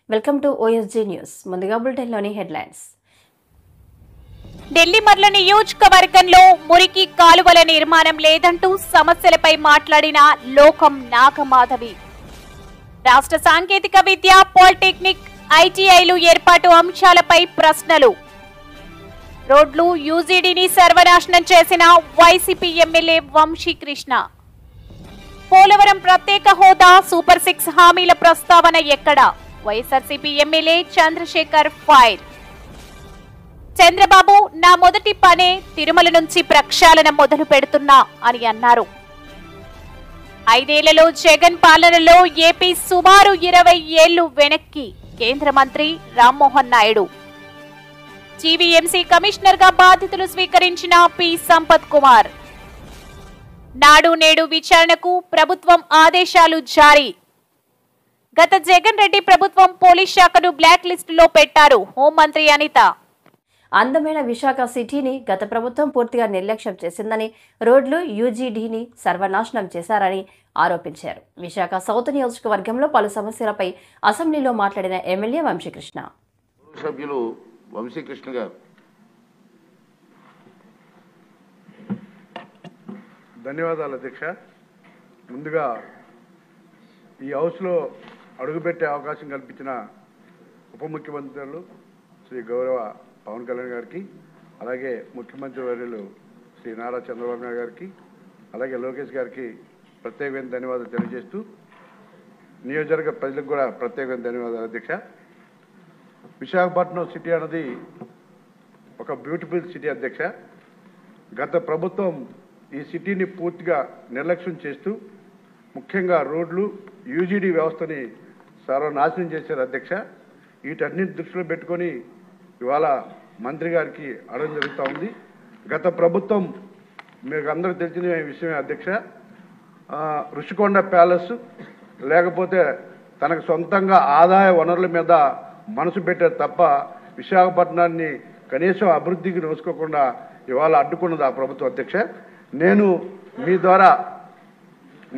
Welcome to OSG news. ముందుగా బులెటిన్లోని headlines. Nellimarla నియోజకవర్గంలో మురికి కాలువల నిర్మాణం లేదంటూ సమస్యలపై మాట్లాడిన లోకం నాగమాధవి. రాష్ట్ర సాంకేతిక విద్య, పాలిటెక్నిక్, ఐటీఐలు ఏర్పాటు అంశాలపై ప్రశ్నలు. రోడ్లు, యూజీడీని సర్వనాశనం చేసిన వైసీపీ ఎమ్మెల్యే వంశీకృష్ణ. పోలవరం ప్రత్యేక హోదా, సూపర్ 6 హామీల ప్రస్తావన ఎక్కడ? YSRCP MLA Chandrasekhar fire. చంద్రబాబు నా మొదటి పనే తిరుమల నుంచి ప్రక్షాళన మొదలు పెడుతున్నా అని అన్నారు. 5 ఏళ్లలో జగన్ పాలనలో ఏపీ సుమారు 20 ఏళ్లు వెనక్కి కేంద్ర మంత్రి రామ్మోహన్ నాయుడు. జీవీఎంసీ కమిషనర్ గా బాధ్యతలు స్వీకరించిన పి సంపత్ కుమార్. నాడు నేడు విచారణకు ప్రభుత్వం ఆదేశాలు జారీ. గత జగన్ రెడ్డి ప్రభుత్వం పోలీస్ శాఖను బ్లాక్ లిస్టులో పెట్టారు హోంమంత్రి అనిత. అందమైన విశాఖ సిటీని గత ప్రభుత్వం పూర్తిగా నిర్లక్ష్యం చేసిందని, రోడ్లు, యూజీడీని సర్వనాశనం చేశారని ఆరోపించారు. విశాఖ సౌత్ నియోజకవర్గంలో పలు సమస్యలపై అసెంబ్లీలో మాట్లాడిన ఎమ్మెల్యే వంశీకృష్ణ. సభ్యులు వంశీకృష్ణ గారు. ధన్యవాదాలు అధ్యక్ష. ముందుగా ఈ హౌస్లో అడుగుపెట్టే అవకాశం కల్పించిన ఉప ముఖ్యమంత్రులు శ్రీ గౌరవ పవన్ కళ్యాణ్ గారికి, అలాగే ముఖ్యమంత్రి వర్యులు శ్రీ నారా చంద్రబాబు నాయుడు గారికి, అలాగే లోకేష్ గారికి ప్రత్యేకమైన ధన్యవాదాలు తెలియజేస్తూ, నియోజకవర్గ ప్రజలకు కూడా ప్రత్యేకమైన ధన్యవాదాలు అధ్యక్ష. విశాఖపట్నం సిటీ అన్నది ఒక బ్యూటిఫుల్ సిటీ అధ్యక్ష. గత ప్రభుత్వం ఈ సిటీని పూర్తిగా నిర్లక్ష్యం చేస్తూ ముఖ్యంగా రోడ్లు, యూజీడీ వ్యవస్థని సర్వనాశనం చేశారు అధ్యక్ష. వీటన్నింటి దృష్టిలో పెట్టుకొని ఇవాళ మంత్రి గారికి అడగడం జరుగుతూ ఉంది. గత ప్రభుత్వం మీకు అందరూ తెలిసిన విషయమే అధ్యక్ష. రుషికొండ ప్యాలెస్, లేకపోతే తనకు సొంతంగా ఆదాయ వనరుల మీద మనసు పెట్టారు తప్ప విశాఖపట్నాన్ని కనీసం అభివృద్ధికి నోసుకోకుండా ఇవాళ అడ్డుకున్నది ఆ ప్రభుత్వం అధ్యక్ష. నేను మీ ద్వారా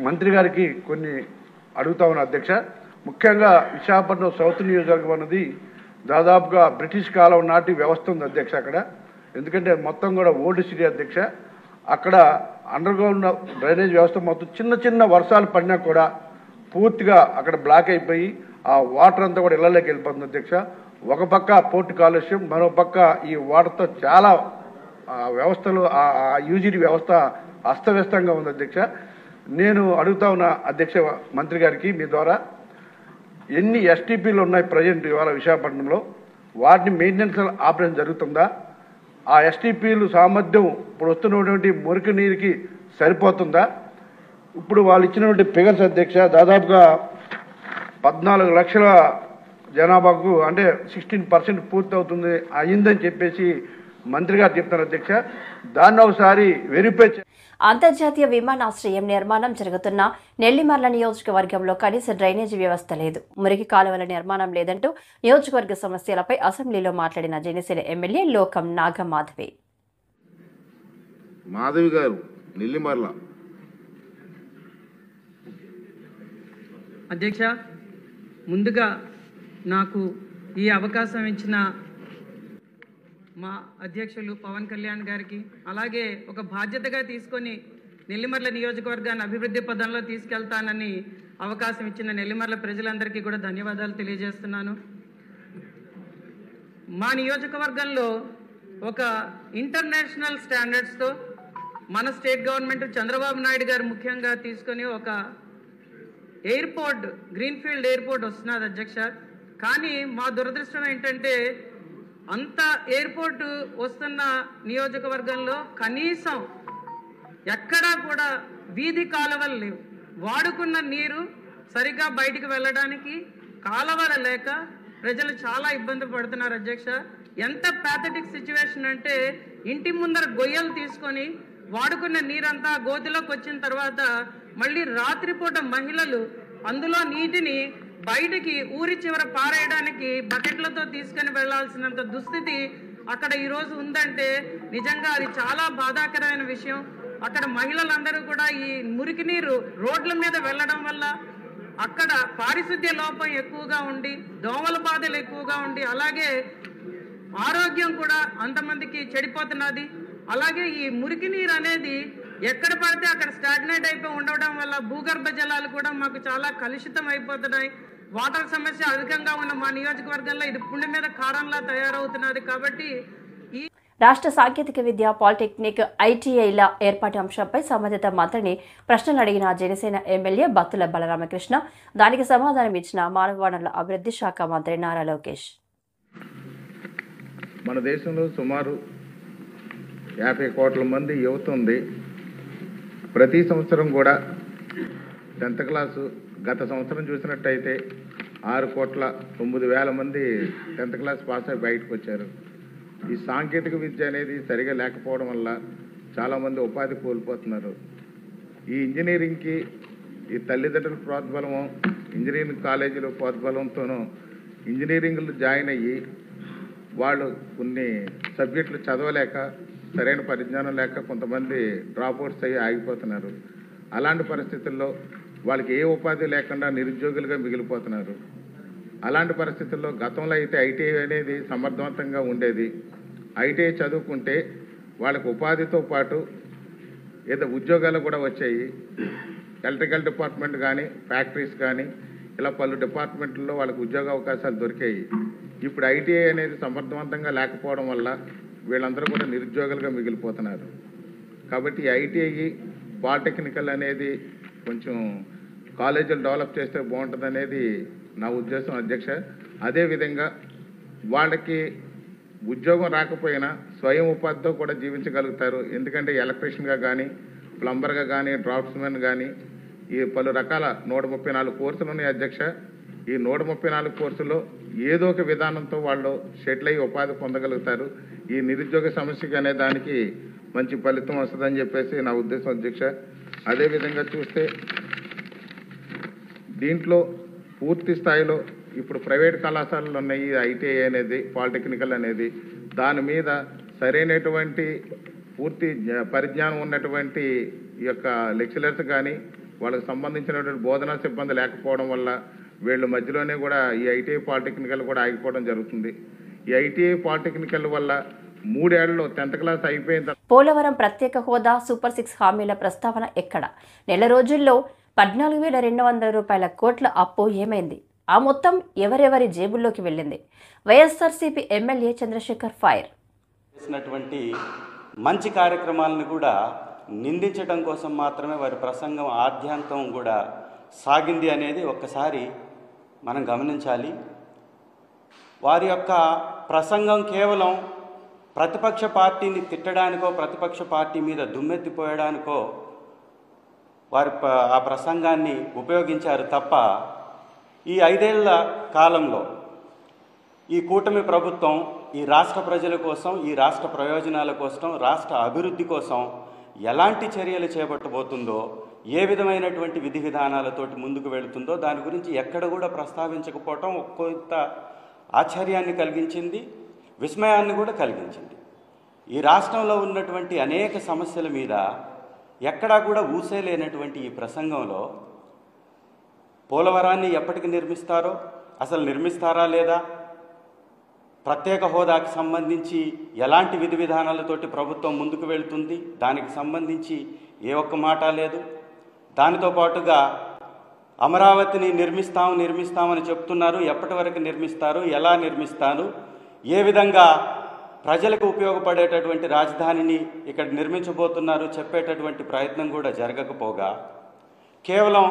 మంత్రి గారికి కొన్ని అడుగుతా ఉన్నా అధ్యక్ష. ముఖ్యంగా విశాఖపట్నం సౌత్ నియోజకవర్గం అన్నది దాదాపుగా బ్రిటిష్ కాలం నాటి వ్యవస్థ ఉంది అధ్యక్ష అక్కడ. ఎందుకంటే మొత్తం కూడా ఓల్డ్ సిటీ అధ్యక్ష. అక్కడ అండర్ గ్రౌండ్ డ్రైనేజ్ వ్యవస్థ మొత్తం చిన్న చిన్న వర్షాలు పడినా కూడా పూర్తిగా అక్కడ బ్లాక్ అయిపోయి ఆ వాటర్ అంతా కూడా ఇళ్లలోకి వెళ్ళిపోతుంది అధ్యక్ష. ఒక పక్క పోర్టు కాలుష్యం, మరో పక్క ఈ వాటర్తో చాలా వ్యవస్థలు, ఆ యూజీడీ వ్యవస్థ అస్తవ్యస్తంగా ఉంది అధ్యక్ష. నేను అడుగుతా ఉన్న అధ్యక్ష మంత్రి గారికి మీ ద్వారా, ఎన్ని ఎస్టీపీలు ఉన్నాయి ప్రజెంట్ ఇవాళ విశాఖపట్నంలో, వాటిని మెయింటెనెన్స్ ఆపరేషన్ జరుగుతుందా? ఆ ఎస్టీపీలు సామర్థ్యం ఇప్పుడు వస్తున్నటువంటి మురికి నీరుకి సరిపోతుందా? ఇప్పుడు వాళ్ళు ఇచ్చినటువంటి ఫిగర్స్ అధ్యక్ష, దాదాపుగా 14 లక్షల జనాభాకు అంటే 16% పూర్తి అవుతుంది అయిందని చెప్పేసి మంత్రి గారు చెప్తారు అధ్యక్ష. దాన్ని ఒకసారి వెరిఫై. అంతర్జాతీయ విమానాశ్రయం నిర్మాణం జరుగుతున్న నెల్లిమర్ల నియోజకవర్గంలో కనీస డ్రైనేజీ వ్యవస్థ లేదు, మురికి కాలువల నిర్మాణం లేదంటూ నియోజకవర్గ సమస్యలపై అసెంబ్లీలో మాట్లాడిన జనసేన ఎమ్మెల్యే లోకం నాగమాధవి. మాధవి గారు నెల్లిమర్ల. అధ్యక్ష, ముందుగా నాకు ఈ అవకాశం ఇచ్చిన మా అధ్యక్షులు పవన్ కళ్యాణ్ గారికి, అలాగే ఒక బాధ్యతగా తీసుకొని నెల్లిమర్ల నియోజకవర్గాన్ని అభివృద్ధి పదంలో తీసుకెళ్తానని అవకాశం ఇచ్చిన నెల్లిమర్ల ప్రజలందరికీ కూడా ధన్యవాదాలు తెలియజేస్తున్నాను. మా నియోజకవర్గంలో ఒక ఇంటర్నేషనల్ స్టాండర్డ్స్తో మన స్టేట్ గవర్నమెంట్ చంద్రబాబు నాయుడు గారు ముఖ్యంగా తీసుకొని ఒక ఎయిర్పోర్ట్, గ్రీన్ఫీల్డ్ ఎయిర్పోర్ట్ వస్తున్నది అధ్యక్ష. కానీ మా దురదృష్టం ఏంటంటే అంత ఎయిర్పోర్టు వస్తున్న నియోజకవర్గంలో కనీసం ఎక్కడా కూడా వీధి కాలువలు లేవు. వాడుకున్న నీరు సరిగ్గా బయటికి వెళ్ళడానికి కాలువలు లేక ప్రజలు చాలా ఇబ్బంది పడుతున్నారు అధ్యక్ష. ఎంత ప్యాథటిక్ సిచ్యువేషన్ అంటే ఇంటి ముందర గొయ్యలు తీసుకొని వాడుకున్న నీరంతా గోతిలోకి వచ్చిన తర్వాత మళ్ళీ రాత్రిపూట మహిళలు అందులో నీటిని బయటికి ఊరి చివర పారేయడానికి బకెట్లతో తీసుకొని వెళ్లాల్సినంత దుస్థితి అక్కడ ఈరోజు ఉందంటే నిజంగా అది చాలా బాధాకరమైన విషయం. అక్కడ మహిళలందరూ కూడా ఈ మురికి నీరు రోడ్ల మీద వెళ్ళడం వల్ల అక్కడ పారిశుద్ధ్య లోపం ఎక్కువగా ఉండి, దోమల బాధలు ఎక్కువగా ఉండి, అలాగే ఆరోగ్యం కూడా అంతమందికి చెడిపోతున్నది. అలాగే ఈ మురికి నీరు అనేది ఎక్కడ పడితే అక్కడ స్టాగ్నేట్ అయిపోయి ఉండడం వల్ల భూగర్భ జలాలు కూడా మాకు చాలా కలుషితం అయిపోతున్నాయి. వాటర్ సమస్య అధికంగా ఉన్న మా నియోజకవర్గంలో ఇది పుండి మీద కారంలా తయారవుతున్నది. కాబట్టి ఈ రాష్ట్ర సాంకేతిక విద్య, పాలిటెక్నిక్, ఐటీఐల ఏర్పాటు అంశంపై సంబంధిత మంత్రిని ప్రశ్నలు అడిగిన జనసేన ఎమ్మెల్యే బత్తుల బలరామకృష్ణ దానికి సమాధానం ఇచ్చిన మానవ వనరుల అభివృద్ధి శాఖ మంత్రి నారా లోకేష్. మన దేశంలో సుమారు 50 కోట్ల మంది యువత ఉంది. ప్రతి సంవత్సరం కూడా 10th క్లాసు గత సంవత్సరం చూసినట్టయితే 6,09,00,000 మంది 10th క్లాస్ పాస్ అయి బయటకు వచ్చారు. ఈ సాంకేతిక విద్య అనేది సరిగా లేకపోవడం వల్ల చాలామంది ఉపాధి కోల్పోతున్నారు. ఈ ఇంజనీరింగ్కి ఈ తల్లిదండ్రుల ప్రోద్బలము, ఇంజనీరింగ్ కాలేజీల ప్రోద్బలంతోనూ ఇంజనీరింగ్లు జాయిన్ అయ్యి వాళ్ళు కొన్ని సబ్జెక్టులు చదవలేక, సరైన పరిజ్ఞానం లేక కొంతమంది డ్రాప్అవుట్స్ అయ్యి ఆగిపోతున్నారు. అలాంటి పరిస్థితుల్లో వాళ్ళకి ఏ ఉపాధి లేకుండా నిరుద్యోగులుగా మిగిలిపోతున్నారు. అలాంటి పరిస్థితుల్లో గతంలో అయితే ఐటీఐ అనేది సమర్థవంతంగా ఉండేది. ఐటీఐ చదువుకుంటే వాళ్ళకు ఉపాధితో పాటు ఏదో ఉద్యోగాలు కూడా వచ్చాయి. ఎలక్ట్రికల్ డిపార్ట్మెంట్ కానీ, ఫ్యాక్టరీస్ కానీ, ఇలా పలు డిపార్ట్మెంట్లలో వాళ్ళకు ఉద్యోగ అవకాశాలు దొరికాయి. ఇప్పుడు ఐటీఐ అనేది సమర్థవంతంగా లేకపోవడం వల్ల వీళ్ళందరూ కూడా నిరుద్యోగులుగా మిగిలిపోతున్నారు. కాబట్టి ఐటీఐ, పాలిటెక్నికల్ అనేది కొంచెం కాలేజీలు డెవలప్ చేస్తే బాగుంటుంది అనేది నా ఉద్దేశం అధ్యక్ష. అదేవిధంగా వాళ్ళకి ఉద్యోగం రాకపోయినా స్వయం ఉపాధితో కూడా జీవించగలుగుతారు. ఎందుకంటే ఎలక్ట్రీషియన్గా కానీ, ప్లంబర్గా కానీ, డ్రాఫ్ట్స్మెన్ కానీ ఈ పలు రకాల 134 కోర్సులు ఉన్నాయి అధ్యక్ష. ఈ 134 కోర్సులో ఏదో ఒక విధానంతో వాళ్ళు షెటిల్ అయ్యి ఉపాధి పొందగలుగుతారు. ఈ నిరుద్యోగ సమస్యకి అనే దానికి మంచి ఫలితం వస్తుందని చెప్పేసి నా ఉద్దేశం అధ్యక్ష. అదేవిధంగా చూస్తే దీంట్లో పూర్తి స్థాయిలో ఇప్పుడు ప్రైవేట్ కళాశాలలు ఉన్నాయి. ఐటీఐ అనేది, పాలిటెక్నికల్ అనేది, దాని మీద సరైనటువంటి పూర్తి పరిజ్ఞానం ఉన్నటువంటి ఈ యొక్క లెక్చరర్స్ కానీ, వాళ్ళకి సంబంధించినటువంటి బోధనా సిబ్బంది లేకపోవడం వల్ల వీళ్ళ మధ్యలోనే కూడా ఈ ఐటీఐ, పాలిటెక్నికల్ కూడా ఆగిపోవడం జరుగుతుంది. ఈ ఐటీఐ, పాలిటెక్నికల్ వల్ల 3 ఏళ్లలో 10th క్లాస్ అయిపోయిన పోలవరం ప్రత్యేక హోదా, సూపర్ 6 హామీల ప్రస్తావన ఎక్కడ? నెల రోజుల్లో 14,200 కోట్ల అప్పు ఏమైంది? ఆ మొత్తం ఎవరెవరి జేబుల్లోకి వెళ్ళింది? YSRCP MLA Chandrasekhar fire. చేసినటువంటి మంచి కార్యక్రమాలను కూడా నిందించడం కోసం మాత్రమే వారి ప్రసంగం ఆద్యాంతం కూడా సాగింది అనేది ఒక్కసారి మనం గమనించాలి. వారి యొక్క ప్రసంగం కేవలం ప్రతిపక్ష పార్టీని తిట్టడానికో, ప్రతిపక్ష పార్టీ మీద దుమ్మెత్తిపోయడానికో వారి ఆ ప్రసంగాన్ని ఉపయోగించారు తప్ప ఈ 5 ఏళ్ల కాలంలో ఈ కూటమి ప్రభుత్వం ఈ రాష్ట్ర ప్రజల కోసం, ఈ రాష్ట్ర ప్రయోజనాల కోసం, రాష్ట్ర అభివృద్ధి కోసం ఎలాంటి చర్యలు చేపట్టబోతుందో, ఏ విధమైనటువంటి విధి విధానాలతోటి ముందుకు వెళుతుందో దాని గురించి ఎక్కడ కూడా ప్రస్తావించకపోవటం కొంత ఆశ్చర్యాన్ని కలిగించింది, విస్మయాన్ని కూడా కలిగించింది. ఈ రాష్ట్రంలో ఉన్నటువంటి అనేక సమస్యల మీద ఎక్కడా కూడా ఊసేలేనటువంటి ఈ ప్రసంగంలో పోలవరాన్ని ఎప్పటికి నిర్మిస్తారో, అసలు నిర్మిస్తారా లేదా, ప్రత్యేక హోదాకి సంబంధించి ఎలాంటి విధి విధానాలతోటి ప్రభుత్వం ముందుకు వెళుతుంది, దానికి సంబంధించి ఏ ఒక్క మాట లేదు. దానితో పాటుగా అమరావతిని నిర్మిస్తామని చెప్తున్నారు. ఎప్పటి వరకు నిర్మిస్తారు, ఎలా నిర్మిస్తారు, ఏ విధంగా ప్రజలకు ఉపయోగపడేటటువంటి రాజధానిని ఇక్కడ నిర్మించబోతున్నారు చెప్పేటటువంటి ప్రయత్నం కూడా జరగకపోగా కేవలం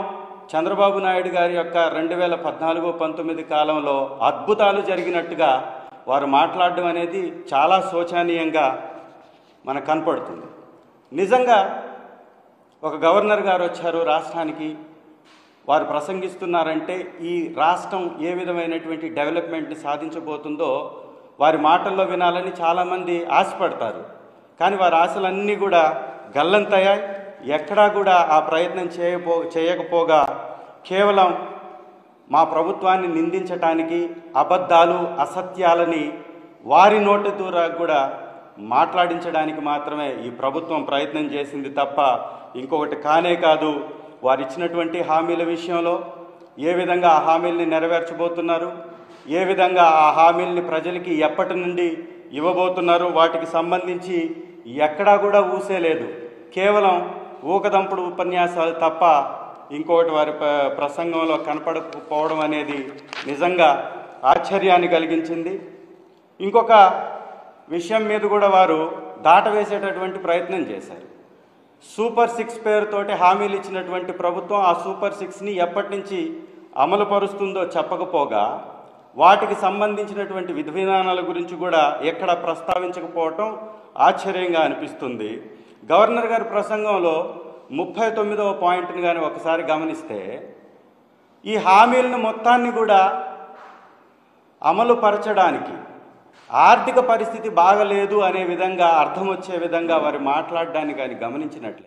చంద్రబాబు నాయుడు గారి యొక్క 2014-19 కాలంలో అద్భుతాలు జరిగినట్టుగా వారు మాట్లాడడం అనేది చాలా శోచనీయంగా మనకు కనపడుతుంది. నిజంగా ఒక గవర్నర్ గారు వచ్చారు రాష్ట్రానికి, వారు ప్రసంగిస్తున్నారంటే ఈ రాష్ట్రం ఏ విధమైనటువంటి డెవలప్మెంట్ని సాధించబోతుందో వారి మాటల్లో వినాలని చాలామంది ఆశపడతారు. కానీ వారి ఆశలన్నీ కూడా గల్లంతయ్యాయి. ఎక్కడా కూడా ఆ ప్రయత్నం చేయకపోగా కేవలం మా ప్రభుత్వాన్ని నిందించటానికి, అబద్ధాలు, అసత్యాలని వారి నోటి ద్వారా కూడా మాట్లాడించడానికి మాత్రమే ఈ ప్రభుత్వం ప్రయత్నం చేసింది తప్ప ఇంకొకటి కానే కాదు. వారు ఇచ్చినటువంటి హామీల విషయంలో, ఏ విధంగా ఆ హామీల్ని నెరవేర్చబోతున్నారు, ఏ విధంగా ఆ హామీల్ని ప్రజలకి ఎప్పటి నుండి ఇవ్వబోతున్నారు, వాటికి సంబంధించి ఎక్కడా కూడా ఊసే లేదు. కేవలం ఊకదంపుడు ఉపన్యాసాలు తప్ప ఇంకొకటి వారి ప్రసంగంలో కనపడకపోవడం అనేది నిజంగా ఆశ్చర్యాన్ని కలిగించింది. ఇంకొక విషయం మీద కూడా వారు దాటవేసేటటువంటి ప్రయత్నం చేశారు. సూపర్ 6 పేరుతోటి హామీలు ఇచ్చినటువంటి ప్రభుత్వం ఆ సూపర్ 6ని ఎప్పటి నుంచి అమలు పరుస్తుందో చెప్పకపోగా వాటికి సంబంధించినటువంటి విధి విధానాల గురించి కూడా ఎక్కడ ప్రస్తావించకపోవటం ఆశ్చర్యంగా అనిపిస్తుంది. గవర్నర్ గారి ప్రసంగంలో 39వ పాయింట్ని కానీ ఒకసారి గమనిస్తే ఈ హామీలను మొత్తాన్ని కూడా అమలు పరచడానికి ఆర్థిక పరిస్థితి బాగలేదు అనే విధంగా అర్థం వచ్చే విధంగా వారు మాట్లాడడానికి కానీ గమనించినట్లే.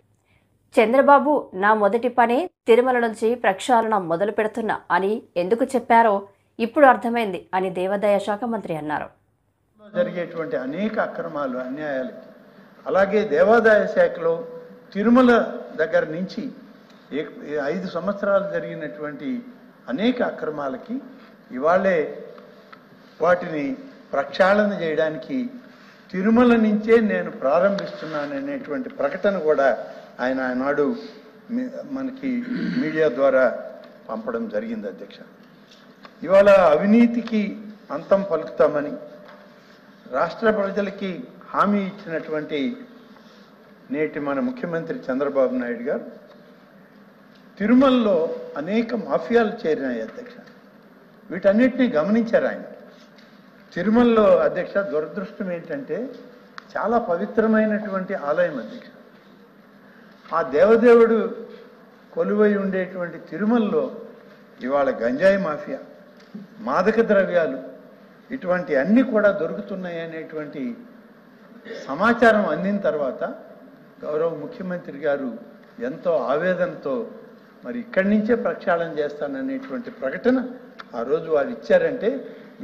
చంద్రబాబు నా మొదటి పనే తిరుమల నుంచి ప్రక్షాళన మొదలు పెడుతున్నా అని ఎందుకు చెప్పారో ఇప్పుడు అర్థమైంది అని దేవాదాయ శాఖ మంత్రి అన్నారు. జరిగేటువంటి అనేక అక్రమాలు, అన్యాయాలకి, అలాగే దేవాదాయ శాఖలో తిరుమల దగ్గర నుంచి 5 సంవత్సరాలు జరిగినటువంటి అనేక అక్రమాలకి ఇవాళే వాటిని ప్రక్షాళన చేయడానికి తిరుమల నుంచే నేను ప్రారంభిస్తున్నాననేటువంటి ప్రకటన కూడా ఆయన ఆనాడు మనకి మీడియా ద్వారా పంపడం జరిగింది అధ్యక్ష. ఇవాళ అవినీతికి అంతం పలుకుతామని రాష్ట్ర ప్రజలకి హామీ ఇచ్చినటువంటి నేటి మన ముఖ్యమంత్రి చంద్రబాబు నాయుడు గారు తిరుమలలో అనేక మాఫియాలు చేరినాయి అధ్యక్ష. వీటన్నిటినీ గమనించారు ఆయన. తిరుమలలో అధ్యక్ష దురదృష్టం ఏంటంటే చాలా పవిత్రమైనటువంటి ఆలయం అధ్యక్ష. ఆ దేవదేవుడు కొలువై ఉండేటువంటి తిరుమలలో ఇవాళ గంజాయి మాఫియా, మాదక ద్రవ్యాలు ఇటువంటి అన్నీ కూడా దొరుకుతున్నాయి అనేటువంటి సమాచారం అందిన తర్వాత గౌరవ ముఖ్యమంత్రి గారు ఎంతో ఆవేదనతో మరి ఇక్కడి నుంచే ప్రక్షాళన చేస్తాననేటువంటి ప్రకటన ఆ రోజు వారు ఇచ్చారంటే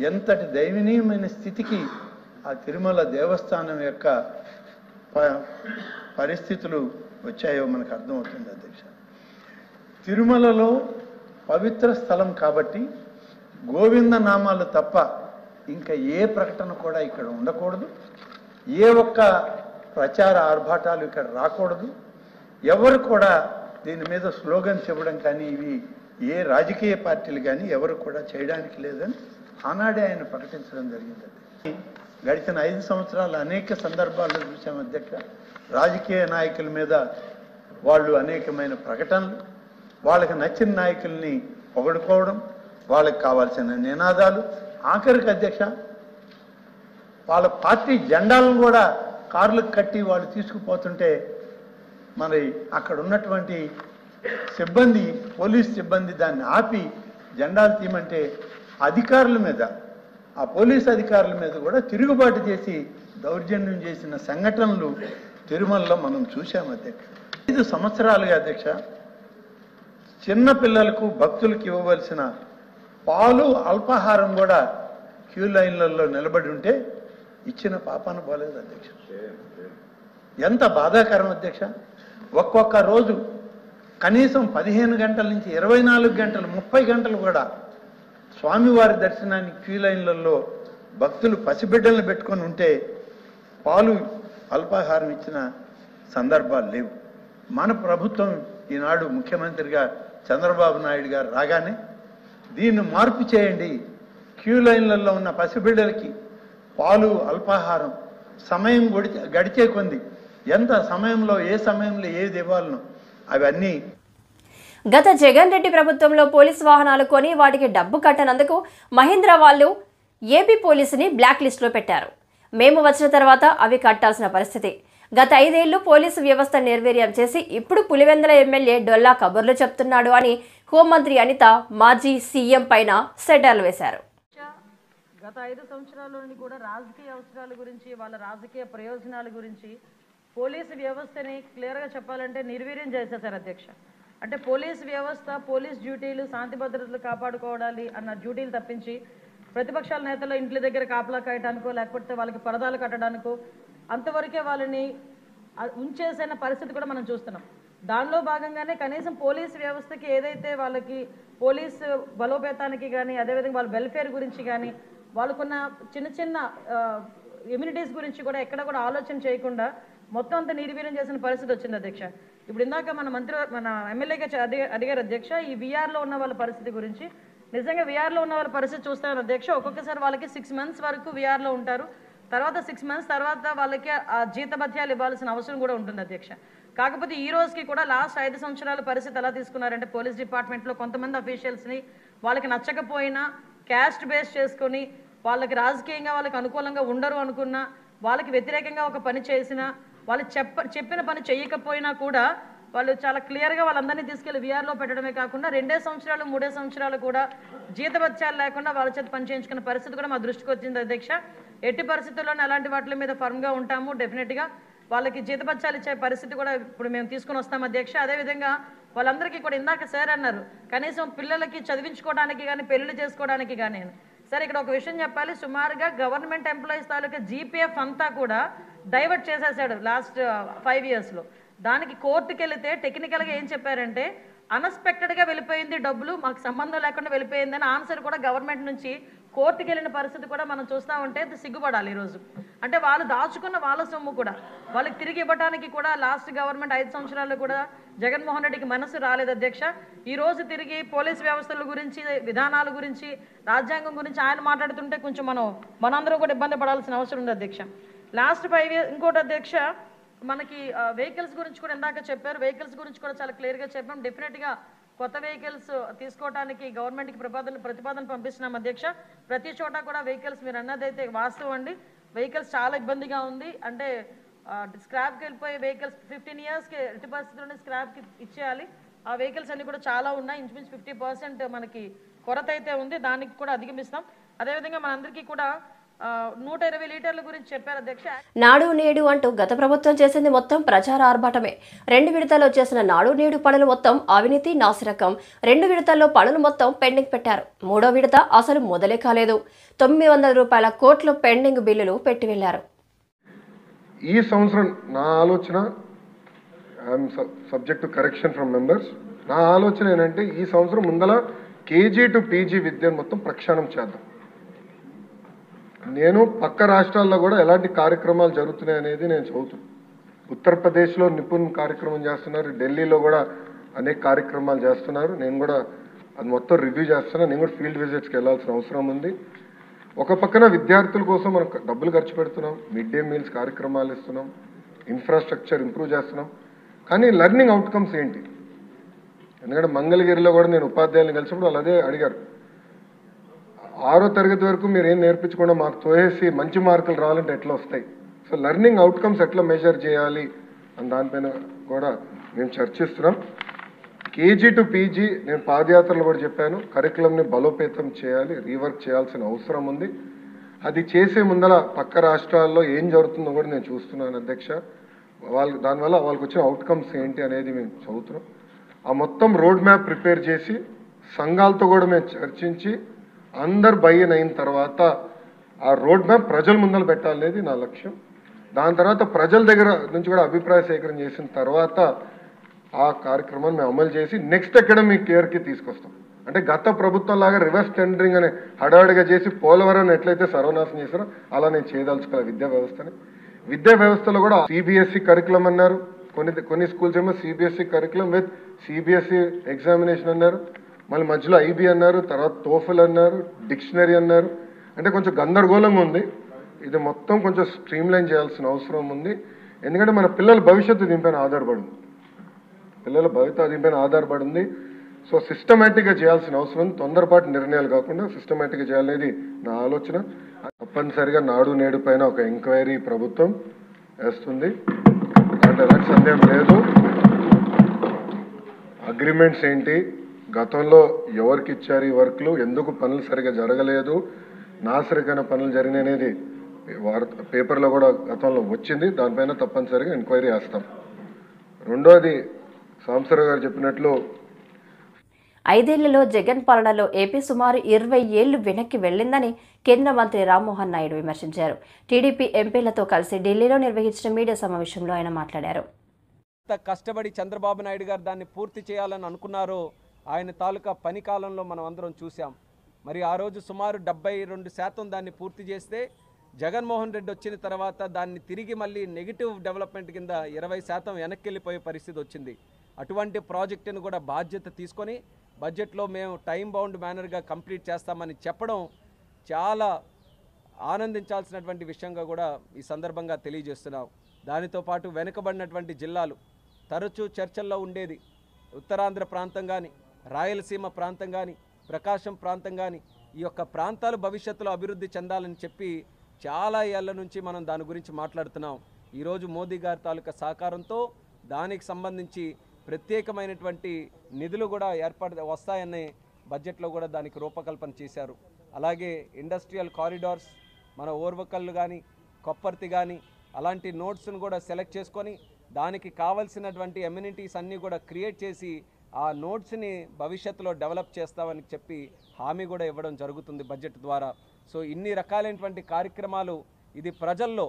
ఎంతటి దయనీయమైన స్థితికి ఆ తిరుమల దేవస్థానం యొక్క పరిస్థితులు వచ్చాయో మనకు అర్థమవుతుంది అధ్యక్ష. తిరుమలలో పవిత్ర స్థలం కాబట్టి గోవింద నామాలు తప్ప ఇంకా ఏ ప్రకటన కూడా ఇక్కడ ఉండకూడదు, ఏ ఒక్క ప్రచార ఆర్భాటాలు ఇక్కడ రాకూడదు, ఎవరు కూడా దీని మీద స్లోగన్ చెప్పడం కానీ ఇవి ఏ రాజకీయ పార్టీలు కానీ ఎవరు కూడా చేయడానికి లేదని ఆనాడే ఆయన ప్రకటించడం జరిగింది. గడిచిన 5 సంవత్సరాలు అనేక సందర్భాల్లో చూసాం అధ్యక్ష. రాజకీయ నాయకుల మీద వాళ్ళు అనేకమైన ప్రకటనలు, వాళ్ళకి నచ్చిన నాయకుల్ని పొగడుకోవడం, వాళ్ళకి కావాల్సిన నినాదాలు, ఆఖరికి అధ్యక్ష వాళ్ళ పార్టీ జెండాలను కూడా కార్లకు కట్టి వాళ్ళు తీసుకుపోతుంటే మరి అక్కడ ఉన్నటువంటి సిబ్బంది, పోలీస్ సిబ్బంది దాన్ని ఆపి జెండాలు తీయమంటే అధికారుల మీద, ఆ పోలీస్ అధికారుల మీద కూడా తిరుగుబాటు చేసి దౌర్జన్యం చేసిన సంఘటనలు తిరుమలలో మనం చూసాం అధ్యక్ష. 5 సంవత్సరాలుగా అధ్యక్ష చిన్న పిల్లలకు భక్తులకు ఇవ్వవలసిన పాలు, అల్పాహారం కూడా క్యూ లైన్లలో నిలబడి ఉంటే ఇచ్చిన పాపాన పోలేదు అధ్యక్ష. ఎంత బాధాకరం అధ్యక్ష. ఒక్కొక్క రోజు కనీసం 15 గంటల నుంచి 24 గంటలు, 30 గంటలు కూడా స్వామివారి దర్శనానికి క్యూ లైన్లలో భక్తులు పసిబిడ్డలను పెట్టుకొని ఉంటే పాలు, అల్పాహారం ఇచ్చిన సందర్భాలు లేవు. మన ప్రభుత్వం ఈనాడు ముఖ్యమంత్రిగా చంద్రబాబు నాయుడు గారు రాగానే దీన్ని మార్పు చేయండి, క్యూ లైన్లలో ఉన్న పసిబిడ్డలకి పాలు, అల్పాహారం సమయం గడిచే కొంది ఎంత సమయంలో ఏ సమయంలో ఏది ఇవ్వాలనో అవన్నీ. గత జగన్ రెడ్డి ప్రభుత్వంలో పోలీసు వాహనాలు కొని వాటికి డబ్బు కట్టనందుకు మహీంద్రా వాళ్ళు ఏపీ పోలీసుని బ్లాక్ లిస్టులో పెట్టారు. మేము వచ్చిన తర్వాత అవి కట్టాల్సిన పరిస్థితి. గత 5 ఏళ్లు పోలీసు వ్యవస్థ నిర్వీర్యం చేసి ఇప్పుడు పులివెందుల ఎమ్మెల్యే డొల్లా కబుర్లు చెప్తున్నాడు అని హోంమంత్రి అనిత మాజీ సీఎం పైన సెటర్లు వేశారు. గత 5 సంవత్సరాల్లోని కూడా రాజకీయ అవసరాల గురించి, వాళ్ళ రాజకీయ ప్రయోజనాల గురించి పోలీసు వ్యవస్థని క్లియర్గా చెప్పాలంటే నిర్వీర్యం చేసేశారు అధ్యక్ష. అంటే పోలీసు వ్యవస్థ, పోలీస్ డ్యూటీలు శాంతి భద్రతలు కాపాడుకోవడాలి అన్న డ్యూటీలు తప్పించి ప్రతిపక్షాల నేతలు ఇంట్ల దగ్గర కాపలా కాయడానికో లేకపోతే వాళ్ళకి పరదాలు కట్టడానికో అంతవరకే వాళ్ళని ఉంచేసిన పరిస్థితి కూడా మనం చూస్తున్నాం. దానిలో భాగంగానే కనీసం పోలీస్ వ్యవస్థకి ఏదైతే వాళ్ళకి పోలీసు బలోపేతానికి కానీ అదేవిధంగా వాళ్ళ వెల్ఫేర్ గురించి కానీ వాళ్ళకున్న చిన్న చిన్న ఇమ్యూనిటీస్ గురించి కూడా ఎక్కడ కూడా ఆలోచన చేయకుండా మొత్తం అంతా నిర్వీర్యం చేసిన పరిస్థితి వచ్చింది అధ్యక్ష. ఇప్పుడు ఇందాక మన ఎమ్మెల్యేగా అడిగారు అధ్యక్ష, ఈ వీఆర్లో ఉన్న వాళ్ళ పరిస్థితి గురించి. నిజంగా వీఆర్లో ఉన్న వాళ్ళ పరిస్థితి చూస్తాను అధ్యక్ష, ఒక్కొక్కసారి వాళ్ళకి 6 months వరకు వీఆర్లో ఉంటారు. తర్వాత 6 months తర్వాత వాళ్ళకి ఆ జీతభత్యాలు ఇవ్వాల్సిన అవసరం కూడా ఉంటుంది అధ్యక్ష. కాకపోతే ఈ రోజుకి కూడా లాస్ట్ 5 సంవత్సరాల పరిస్థితి ఎలా తీసుకున్నారంటే పోలీస్ డిపార్ట్మెంట్లో కొంతమంది అఫీషియల్స్ని వాళ్ళకి నచ్చకపోయినా క్యాస్ట్ బేస్ చేసుకొని వాళ్ళకి రాజకీయంగా వాళ్ళకి అనుకూలంగా ఉండరు అనుకున్నా, వాళ్ళకి వ్యతిరేకంగా ఒక పని చేసినా, వాళ్ళు చెప్పిన పని చేయకపోయినా కూడా వాళ్ళు చాలా క్లియర్గా వాళ్ళందరినీ తీసుకెళ్లి వీఆర్లో పెట్టడమే కాకుండా 2 సంవత్సరాలు 3 సంవత్సరాలు కూడా జీతభత్యాలు లేకుండా వాళ్ళ చేత పని చేయించుకున్న పరిస్థితి కూడా మా దృష్టికి వచ్చింది అధ్యక్ష. ఎట్టి పరిస్థితుల్లోనే అలాంటి వాటి మీద ఫర్మ్గా ఉంటాము. డెఫినెట్గా వాళ్ళకి జీతభత్యాలు ఇచ్చే పరిస్థితి కూడా ఇప్పుడు మేము తీసుకుని వస్తాం అధ్యక్ష. అదేవిధంగా వాళ్ళందరికీ కూడా ఇందాక సార్ అన్నారు, కనీసం పిల్లలకి చదివించుకోవడానికి కానీ పెళ్లి చేసుకోవడానికి కానీ. సార్ ఇక్కడ ఒక విషయం చెప్పాలి, సుమారుగా గవర్నమెంట్ ఎంప్లాయీస్ తాలూకా జీపీఎఫ్ అంతా కూడా డైవర్ట్ చేసేసాడు లాస్ట్ 5 yearsలో. దానికి కోర్టుకి వెళితే టెక్నికల్గా ఏం చెప్పారంటే అన్ఎక్స్పెక్టెడ్గా వెళ్ళిపోయింది, డబ్బులు మాకు సంబంధం లేకుండా వెళ్ళిపోయిందని ఆన్సర్ కూడా గవర్నమెంట్ నుంచి కోర్టుకి వెళ్ళిన పరిస్థితి కూడా మనం చూస్తూ ఉంటే సిగ్గుపడాలి ఈరోజు. అంటే వాళ్ళు దాచుకున్న వాళ్ళ సొమ్ము కూడా వాళ్ళకి తిరిగి ఇవ్వడానికి కూడా లాస్ట్ గవర్నమెంట్ 5 సంవత్సరాల్లో కూడా జగన్మోహన్ రెడ్డికి మనసు రాలేదు అధ్యక్ష. ఈ రోజు తిరిగి పోలీస్ వ్యవస్థల గురించి, విధానాల గురించి, రాజ్యాంగం గురించి ఆయన మాట్లాడుతుంటే కొంచెం మనందరూ కూడా ఇబ్బంది పడాల్సిన అవసరం ఉంది అధ్యక్ష. లాస్ట్ 5 years ఇంకోటి అధ్యక్ష, మనకి వెహికల్స్ గురించి కూడా ఇందాక చెప్పారు, వెహికల్స్ గురించి కూడా చాలా క్లియర్గా చెప్పాం. డెఫినెట్గా కొత్త వెహికల్స్ తీసుకోవడానికి గవర్నమెంట్కి ప్రతిపాదన పంపిస్తున్నాం అధ్యక్ష. ప్రతి చోట కూడా వెహికల్స్ మీరు అన్నదైతే వాస్తవం అండి, వెహికల్స్ చాలా ఇబ్బందిగా ఉంది. అంటే స్క్రాప్కి వెళ్ళిపోయే వెహికల్స్ 15 yearsకి ఎట్టి పరిస్థితుల్లోనే స్క్రాప్కి ఇచ్చేయాలి. ఆ వెహికల్స్ అన్ని కూడా చాలా ఉన్నాయి, ఇంచుమించు 50% మనకి కొరత అయితే ఉంది, దానికి కూడా అధిగమిస్తాం. అదేవిధంగా మనందరికీ కూడా 120 లీటర్ల గురించి చెప్పారు అధ్యక్ష. నాడు నేడు అంటూ గత ప్రభుత్వం చేసింది మొత్తం ప్రచార ఆర్భాటమే. 2 విడతల్లో చేసిన నాడు నేడు పనులు మొత్తం అవినీతి నాసిరకం. 2 విడతల్లో పనులు మొత్తం పెండింగ్ పెట్టారు. 3వ విడత అసలు మొదలే కాలేదు. 900 కోట్ల పెండింగ్ బిల్లులు పెట్టి వెళ్లారు. ఈ సంవత్సరం నా ఆలోచన, I'm subject to correction from members, నా ఆలోచన ఏంటంటే ఈ సంవత్సరం ముందల కేజీ టు పీజీ విద్యను మొత్తం ప్రక్షాళన చేద్దాం. నేను పక్క రాష్ట్రాల్లో కూడా ఎలాంటి కార్యక్రమాలు జరుగుతున్నాయి అనేది నేను చదువుతాను. ఉత్తరప్రదేశ్లో నిపుణ్ కార్యక్రమం చేస్తున్నారు, ఢిల్లీలో కూడా అనేక కార్యక్రమాలు చేస్తున్నారు. నేను కూడా అది మొత్తం రివ్యూ చేస్తున్నాను. నేను కూడా ఫీల్డ్ విజిట్స్కి వెళ్ళాల్సిన అవసరం ఉంది. ఒక పక్కన విద్యార్థుల కోసం మనం డబ్బులు ఖర్చు పెడుతున్నాం, మిడ్ డే మీల్స్ కార్యక్రమాలు ఇస్తున్నాం, ఇన్ఫ్రాస్ట్రక్చర్ ఇంప్రూవ్ చేస్తున్నాం. కానీ లెర్నింగ్ అవుట్కమ్స్ ఏంటి? ఎందుకంటే మంగళగిరిలో కూడా నేను ఉపాధ్యాయులను కలిసినప్పుడు వాళ్ళు అదే అడిగారు, 6వ తరగతి వరకు మీరు ఏం నేర్పించకుండా మాకు తోసేసి మంచి మార్కులు రావాలంటే ఎట్లా వస్తాయి? సో లెర్నింగ్ అవుట్కమ్స్ ఎట్లా మెజర్ చేయాలి అని దానిపైన కూడా మేము చర్చిస్తున్నాం. కేజీ టు పీజీ నేను పాదయాత్రలు కూడా చెప్పాను, కరికులంని బలోపేతం చేయాలి, రీవర్క్ చేయాల్సిన అవసరం ఉంది. అది చేసే ముందర పక్క రాష్ట్రాల్లో ఏం జరుగుతుందో కూడా నేను చూస్తున్నాను అధ్యక్ష. దానివల్ల వాళ్ళకి వచ్చిన అవుట్కమ్స్ ఏంటి అనేది మేము చదువుతున్నాం. ఆ మొత్తం రోడ్ మ్యాప్ ప్రిపేర్ చేసి సంఘాలతో కూడా మేము చర్చించి అందరు బయ్యన్ అయిన తర్వాత ఆ రోడ్ మ్యాప్ ప్రజల ముందర పెట్టాలనేది నా లక్ష్యం. దాని తర్వాత ప్రజల దగ్గర నుంచి కూడా అభిప్రాయ సేకరణ చేసిన తర్వాత ఆ కార్యక్రమాన్ని మేము అమలు చేసి నెక్స్ట్ అకాడమిక్ ఇయర్కి తీసుకొస్తాం. అంటే గత ప్రభుత్వం లాగా రివర్స్ టెండరింగ్ అనే హడావిడిగా చేసి పోలవరం ఎట్లయితే సర్వనాశనం చేశారో అలా నేను చేయదలుచుకోవాలి విద్యా వ్యవస్థని. విద్యా వ్యవస్థలో కూడా సిబిఎస్ఈ కరికులం అన్నారు, కొన్ని స్కూల్స్ ఏమో CBSE curriculum with CBSE examination అన్నారు, మళ్ళీ మధ్యలో ఐబీ అన్నారు, తర్వాత టోఫెల్ అన్నారు, డిక్షనరీ అన్నారు. అంటే కొంచెం గందరగోళంగా ఉంది. ఇది మొత్తం కొంచెం స్ట్రీమ్లైన్ చేయాల్సిన అవసరం ఉంది. ఎందుకంటే మన పిల్లల భవిష్యత్తు దీనిపైన ఆధారపడింది, దీనిపైన ఆధారపడింది. సో సిస్టమేటిక్గా చేయాల్సిన అవసరం, తొందరపాటు నిర్ణయాలు కాకుండా సిస్టమేటిక్గా చేయాలనేది నా ఆలోచన. తప్పనిసరిగా నాడు నేడు పైన ఒక ఎంక్వైరీ ప్రభుత్వం వేస్తుంది, అంటే ఎలాంటి సందేహం లేదు. అగ్రిమెంట్స్ ఏంటి, గతంలో ఎవరికి ఇచ్చారు ఈ వర్క్లు, ఎందుకు పనులు సరిగా జరగలేదు, నాసరికైన పనులు జరిగినాయి అనేది పేపర్లో కూడా గతంలో వచ్చింది. దానిపైన తప్పనిసరిగా ఎంక్వైరీ చేస్తాం. రెండోది సాంబశివరావు గారు చెప్పినట్లు 5 ఏళ్లలో జగన్ పాలనలో ఏపీ సుమారు 20 ఏళ్లు వెనక్కి వెళ్లిందని కేంద్ర మంత్రి రామ్మోహన్ నాయుడు విమర్శించారు. టీడీపీ ఎంపీలతో కలిసి ఢిల్లీలో నిర్వహించిన మీడియా సమావేశంలో ఆయన మాట్లాడారు. ఎంత కష్టపడి చంద్రబాబు నాయుడు గారు దాన్ని పూర్తి చేయాలని అనుకున్నారో ఆయన తాలూకా పని కాలంలో మనం అందరం చూసాం. మరి ఆ రోజు సుమారు 72% దాన్ని పూర్తి చేస్తే జగన్మోహన్ రెడ్డి వచ్చిన తర్వాత దాన్ని తిరిగి మళ్ళీ నెగిటివ్ డెవలప్మెంట్ కింద 20% వెనక్కి వెళ్ళిపోయే పరిస్థితి వచ్చింది. అటువంటి ప్రాజెక్టును కూడా బాధ్యత తీసుకొని బడ్జెట్లో మేము టైం బౌండ్ మేనర్గా కంప్లీట్ చేస్తామని చెప్పడం చాలా ఆనందించాల్సినటువంటి విషయంగా కూడా ఈ సందర్భంగా తెలియజేస్తున్నాం. దానితో పాటు వెనుకబడినటువంటి జిల్లాలు తరచూ చర్చల్లో ఉండేది. ఉత్తరాంధ్ర ప్రాంతం కానీ, రాయలసీమ ప్రాంతం కానీ, ప్రకాశం ప్రాంతం కానీ, ఈ యొక్క ప్రాంతాలు భవిష్యత్తులో అభివృద్ధి చెందాలని చెప్పి చాలా ఏళ్ల నుంచి మనం దాని గురించి మాట్లాడుతున్నాం. ఈరోజు మోదీ గారి తాలూకా సహకారంతో దానికి సంబంధించి ప్రత్యేకమైనటువంటి నిధులు కూడా వస్తాయని బడ్జెట్లో కూడా దానికి రూపకల్పన చేశారు. అలాగే ఇండస్ట్రియల్ కారిడార్స్, మన ఓర్వకల్లు కానీ, కొప్పర్తి కానీ అలాంటి నోట్స్ను కూడా సెలెక్ట్ చేసుకొని దానికి కావాల్సినటువంటి ఎమ్యూనిటీస్ అన్నీ కూడా క్రియేట్ చేసి ఆ నోట్స్ని భవిష్యత్తులో డెవలప్ చేస్తామని చెప్పి హామీ కూడా ఇవ్వడం జరుగుతుంది బడ్జెట్ ద్వారా. సో ఇన్ని రకాలైనటువంటి కార్యక్రమాలు ఇది ప్రజల్లో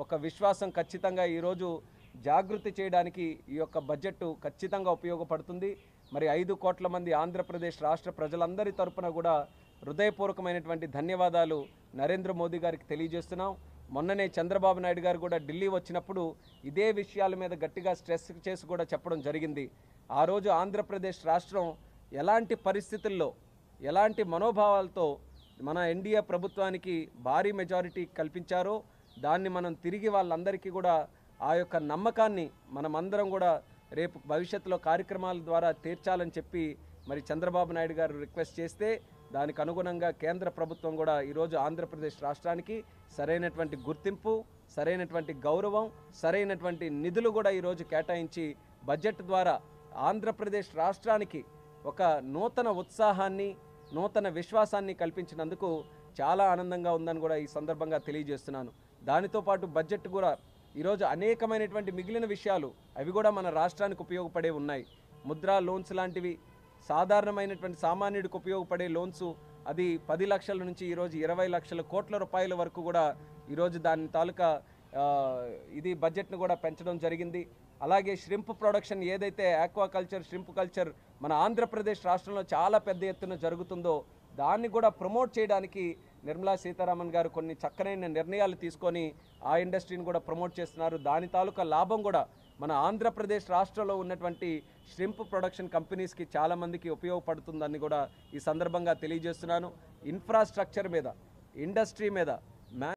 ఒక విశ్వాసం ఖచ్చితంగా ఈరోజు జాగృతి చేయడానికి ఈ యొక్క బడ్జెట్ ఖచ్చితంగా ఉపయోగపడుతుంది. మరి 5 కోట్ల మంది ఆంధ్రప్రదేశ్ రాష్ట్ర ప్రజలందరి తరపున కూడా హృదయపూర్వకమైనటువంటి ధన్యవాదాలు నరేంద్ర మోదీ గారికి తెలియజేస్తున్నాం. మొన్ననే చంద్రబాబు నాయుడు గారు కూడా ఢిల్లీ వచ్చినప్పుడు ఇదే విషయాల మీద గట్టిగా స్ట్రెస్ చేసి కూడా చెప్పడం జరిగింది. ఆ రోజు ఆంధ్రప్రదేశ్ రాష్ట్రం ఎలాంటి పరిస్థితుల్లో, ఎలాంటి మనోభావాలతో మన ఎన్డీఏ ప్రభుత్వానికి భారీ మెజారిటీ కల్పించారో దాన్ని మనం తిరిగి వాళ్ళందరికీ కూడా ఆ యొక్క నమ్మకాన్ని మనమందరం కూడా రేపు భవిష్యత్తులో కార్యక్రమాల ద్వారా తీర్చాలని చెప్పి మరి చంద్రబాబు నాయుడు గారు రిక్వెస్ట్ చేస్తే దానికి అనుగుణంగా కేంద్ర ప్రభుత్వం కూడా ఈరోజు ఆంధ్రప్రదేశ్ రాష్ట్రానికి సరైనటువంటి గుర్తింపు, సరైనటువంటి గౌరవం, సరైనటువంటి నిధులు కూడా ఈరోజు కేటాయించి బడ్జెట్ ద్వారా ఆంధ్రప్రదేశ్ రాష్ట్రానికి ఒక నూతన ఉత్సాహాన్ని, నూతన విశ్వాసాన్ని కల్పించినందుకు చాలా ఆనందంగా ఉందని కూడా ఈ సందర్భంగా తెలియజేస్తున్నాను. దానితో పాటు బడ్జెట్ కూడా ఈరోజు అనేకమైనటువంటి మిగిలిన విషయాలు అవి కూడా మన రాష్ట్రానికి ఉపయోగపడే ఉన్నాయి. ముద్రా లోన్స్ లాంటివి, సాధారణమైనటువంటి సామాన్యుడికి ఉపయోగపడే లోన్స్, అది 10 లక్షల నుంచి ఈరోజు 20 లక్షల కోట్ల రూపాయల వరకు కూడా ఈరోజు దాని తాలూకా ఇది బడ్జెట్ను కూడా పెంచడం జరిగింది. అలాగే ష్రింప్ ప్రొడక్షన్ ఏదైతే ఆక్వాకల్చర్, ష్రింప్ కల్చర్ మన ఆంధ్రప్రదేశ్ రాష్ట్రంలో చాలా పెద్ద ఎత్తున జరుగుతుందో దాన్ని కూడా ప్రమోట్ చేయడానికి నిర్మలా సీతారామన్ గారు కొన్ని చక్కనైన నిర్ణయాలు తీసుకొని ఆ ఇండస్ట్రీని కూడా ప్రమోట్ చేస్తున్నారు. దాని తాలూకా లాభం కూడా మన ఆంధ్రప్రదేశ్ రాష్ట్రంలో ఉన్నటువంటి ష్రింప్ ప్రొడక్షన్ కంపెనీస్కి చాలామందికి ఉపయోగపడుతుందని కూడా ఈ సందర్భంగా తెలియజేస్తున్నాను. ఇన్ఫ్రాస్ట్రక్చర్ మీద, ఇండస్ట్రీ మీద